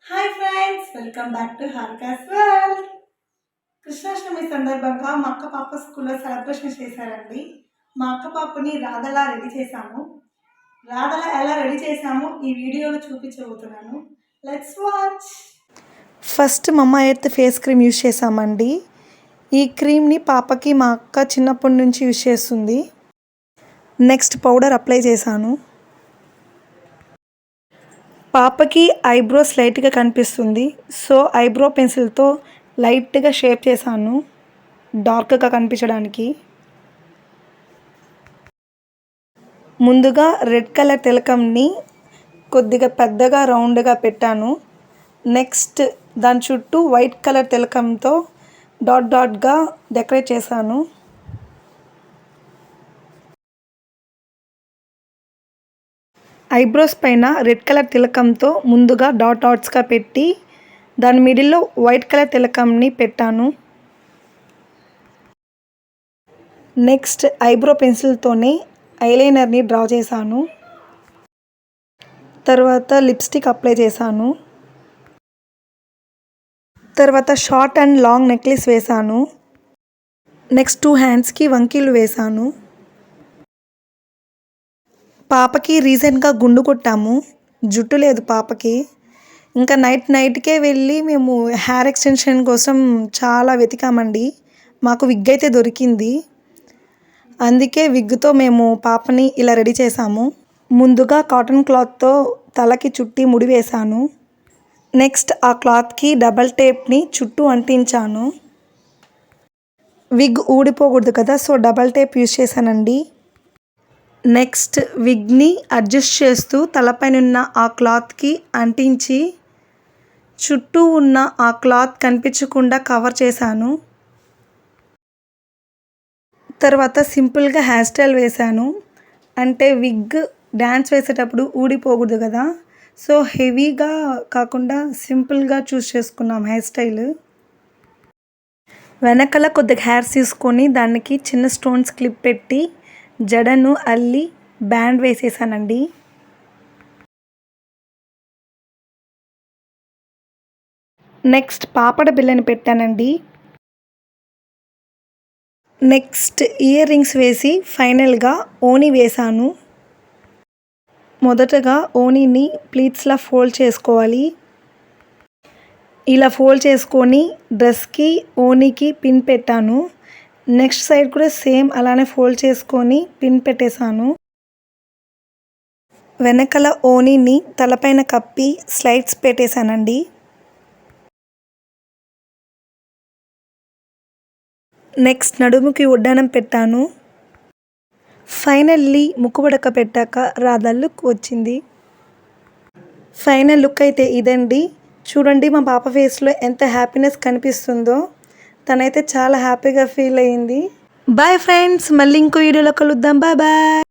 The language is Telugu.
Hi friends, welcome back to Harika's world. Krishnashtami సందర్భంగా మా అక్క పాప స్కూల్లో సెలబ్రేషన్ చేశారండి. మా అక్క పాపని రాధలా రెడీ చేశాము. రాధలా ఎలా రెడీ చేశామో ఈ వీడియోలో చూపించబోతున్నాను. Let's watch. ఫస్ట్ మమ్మ ఎర్త్ ఫేస్ క్రీమ్ యూజ్ చేసామండి. ఈ క్రీమ్ని పాపకి మా అక్క చిన్నప్పటి నుంచి యూజ్ చేస్తుంది. నెక్స్ట్ పౌడర్ అప్లై చేశాను. పాపకి ఐబ్రోస్ లైట్గా కనిపిస్తుంది, సో ఐబ్రో పెన్సిల్తో లైట్గా షేప్ చేశాను డార్క్గా కనిపించడానికి. ముందుగా రెడ్ కలర్ తిలకంని కొద్దిగా పెద్దగా రౌండ్గా పెట్టాను. నెక్స్ట్ దాని చుట్టూ వైట్ కలర్ తిలకంతో డాట్ డాట్గా డెకరేట్ చేశాను. ఐబ్రోస్ పైన రెడ్ కలర్ తిలకంతో ముందుగా డాట్ డాట్స్గా పెట్టి దాని మిడిల్లో వైట్ కలర్ తిలకంని పెట్టాను. నెక్స్ట్ ఐబ్రో పెన్సిల్తోనే ఐలైనర్ని డ్రా చేశాను. తర్వాత లిప్స్టిక్ అప్లై చేశాను. తర్వాత షార్ట్ అండ్ లాంగ్ నెక్లెస్ వేశాను. నెక్స్ట్ 2 హ్యాండ్స్కి వంకీలు వేశాను. పాపకి రీసెంట్గా గుండు కొట్టాము, జుట్టు లేదు పాపకి. ఇంకా నైట్కే వెళ్ళి మేము హెయిర్ ఎక్స్టెన్షన్ కోసం చాలా వెతికామండి. మాకు విగ్ అయితే దొరికింది. అందుకే విగ్తో మేము పాపని ఇలా రెడీ చేసాము. ముందుగా కాటన్ క్లాత్తో తలకి చుట్టి ముడి వేశాను. నెక్స్ట్ ఆ క్లాత్కి డబల్ టేప్ని చుట్టూ అంటించాను. విగ్ ఊడిపోకూడదు కదా, సో డబల్ టేప్ యూజ్ చేశానండి. నెక్స్ట్ విగ్ని అడ్జస్ట్ చేస్తూ తలపైన ఆ క్లాత్కి అంటించి చుట్టూ ఉన్న ఆ క్లాత్ కనిపించకుండా కవర్ చేశాను. తర్వాత సింపుల్గా హెయిర్ స్టైల్ వేశాను. అంటే విగ్ డ్యాన్స్ వేసేటప్పుడు ఊడిపోకూడదు కదా, సో హెవీగా కాకుండా సింపుల్గా చూస్ చేసుకున్నాం హెయిర్ స్టైల్. వెనకాల కొద్దిగా హెయిర్ తీసుకొని దానికి చిన్న స్టోన్స్ క్లిప్ పెట్టి జడను అల్లి బ్యాండ్ వేసేసానండి. నెక్స్ట్ పాపడ బిళ్ళని పెట్టానండి. నెక్స్ట్ ఇయర్ రింగ్స్ వేసి ఫైనల్గా ఓణి వేశాను. మొదటగా ఓణిని ప్లీట్స్లా ఫోల్డ్ చేసుకోవాలి. ఇలా ఫోల్డ్ చేసుకొని డ్రెస్కి ఓణికి పిన్ పెట్టాను. నెక్స్ట్ సైడ్ కూడా సేమ్ అలానే ఫోల్డ్ చేసుకొని పిన్ పెట్టేశాను. వెనకాల ఓణిని తలపైన కప్పి స్లైడ్స్ పెట్టేశానండి. నెక్స్ట్ నడుముకి వడ్డానం పెట్టాను. ఫైనల్లీ ముక్కు వడక పెట్టాక రాధా లుక్ వచ్చింది. ఫైనల్ లుక్ అయితే ఇదండి. చూడండి మా పాప ఫేస్లో ఎంత హ్యాపీనెస్ కనిపిస్తుందో. తనైతే చాలా హ్యాపీగా ఫీల్ అయ్యింది. బాయ్ ఫ్రెండ్స్, మళ్ళీ ఇంకో వీడియోలో కలుద్దాం. Bye bye.